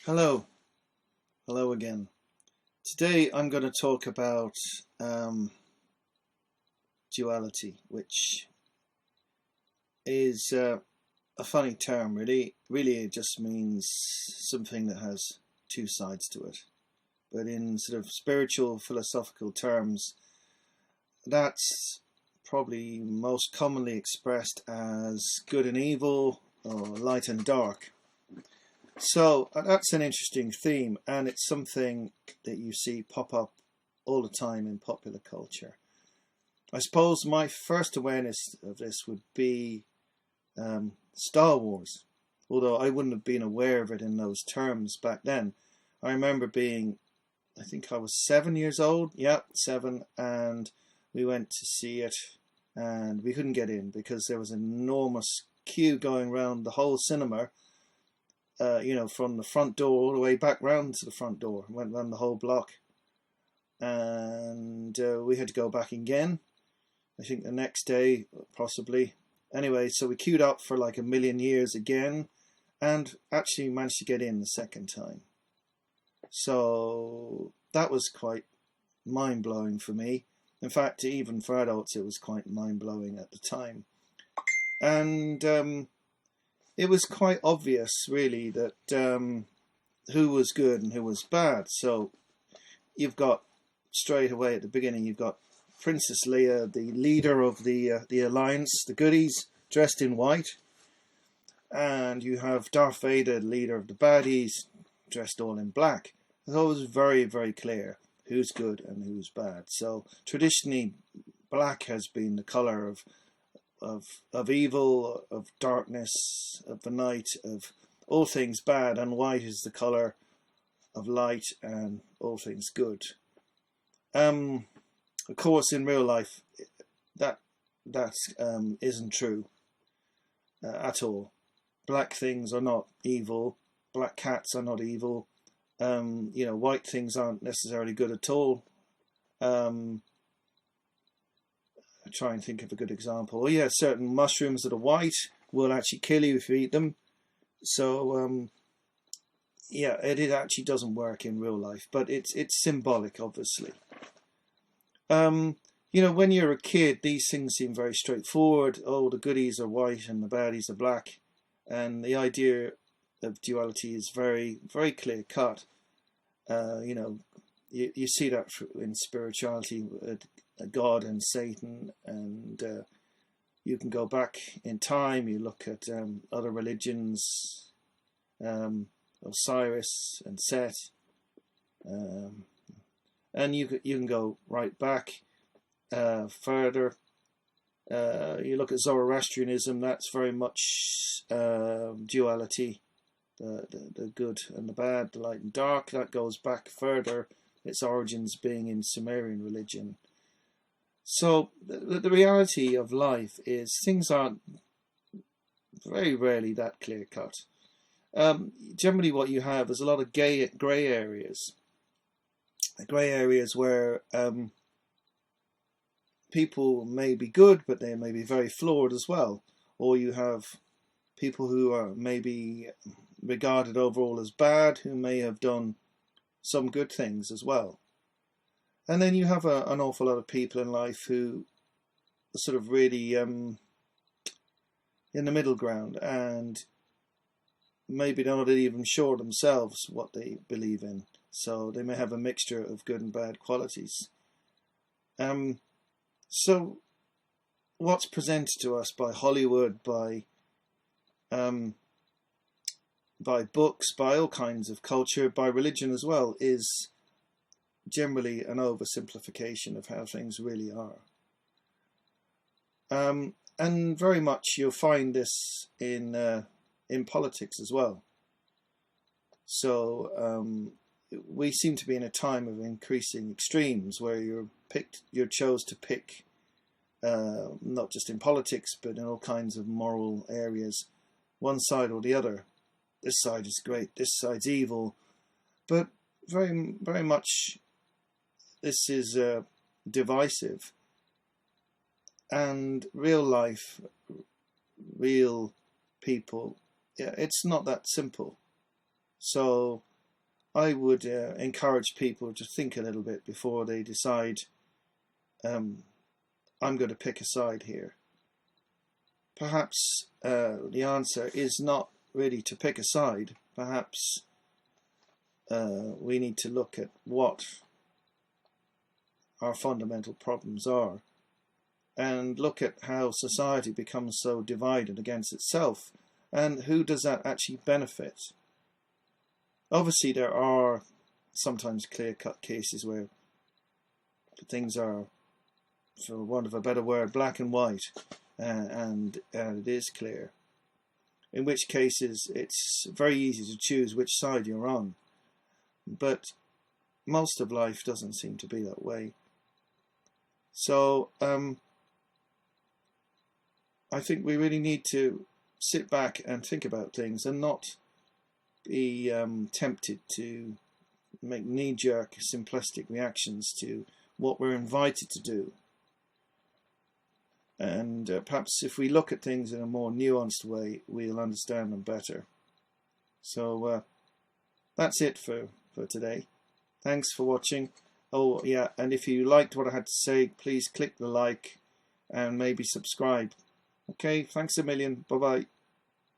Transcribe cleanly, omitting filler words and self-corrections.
Hello, hello again. Today I'm going to talk about um, duality, which is a funny term, really. Really, it just means something that has two sides to it. But in sort of spiritual, philosophical terms, that's probably most commonly expressed as good and evil or light and dark. So that's an interesting theme, and it's something that you see pop up all the time in popular culture. I suppose my first awareness of this would be Star Wars, although I wouldn't have been aware of it in those terms back then. I remember being, I think I was 7 years old, yeah, seven, and we went to see it, and we couldn't get in because there was an enormous queue going around the whole cinema. From the front door all the way back round to the front door. Went round the whole block, and we had to go back again. I think the next day, possibly. Anyway, so we queued up for like a million years again, and actually managed to get in the second time. So that was quite mind blowing for me. In fact, even for adults, it was quite mind blowing at the time. And it was quite obvious, really, that who was good and who was bad. So you've got straight away at the beginning, you've got Princess Leia, the leader of the Alliance, the goodies, dressed in white, and you have Darth Vader, the leader of the baddies, dressed all in black. So it was very, very clear who's good and who's bad. So traditionally, black has been the color of evil, of darkness, of the night, of all things bad, and white is the color of light and all things good. Of course, in real life, that isn't true at all. Black things are not evil. Black cats are not evil. White things aren't necessarily good at all. Try and think of a good example. Oh yeah, certain mushrooms that are white will actually kill you if you eat them. So it actually doesn't work in real life, but it's symbolic, obviously. When you're a kid, these things seem very straightforward. Oh, the goodies are white and the baddies are black, and the idea of duality is very, very clear cut. You see that in spirituality. God and Satan, and you can go back in time. You look at other religions, Osiris and Set, and you can go right back further. You look at Zoroastrianism. That's very much duality, the good and the bad, the light and dark. That goes back further. Its origins being in Sumerian religion. So the reality of life is things aren't very rarely that clear cut. Generally what you have is a lot of grey areas. Grey areas where people may be good, but they may be very flawed as well. Or you have people who are maybe regarded overall as bad, who may have done some good things as well. And then you have an awful lot of people in life who are sort of really in the middle ground, and maybe they're not even sure themselves what they believe in. So they may have a mixture of good and bad qualities. So what's presented to us by Hollywood, by books, by all kinds of culture, by religion as well, is generally an oversimplification of how things really are. And very much you'll find this in politics as well. So we seem to be in a time of increasing extremes where you're chose to pick, not just in politics but in all kinds of moral areas, one side or the other. This side is great, this side's evil, but very, very much this is divisive. And real life, real people, yeah, it's not that simple. So I would encourage people to think a little bit before they decide, I'm going to pick a side here. Perhaps the answer is not really to pick a side. Perhaps we need to look at what our fundamental problems are and look at how society becomes so divided against itself, and who does that actually benefit. Obviously there are sometimes clear-cut cases where things are, for want of a better word, black and white, and it is clear, in which cases it's very easy to choose which side you're on. But most of life doesn't seem to be that way. So I think we really need to sit back and think about things and not be tempted to make knee-jerk, simplistic reactions to what we're invited to do. And perhaps if we look at things in a more nuanced way, we'll understand them better. So that's it for today. Thanks for watching. Oh yeah, and if you liked what I had to say, please click the like and maybe subscribe. Okay, thanks a million. Bye bye.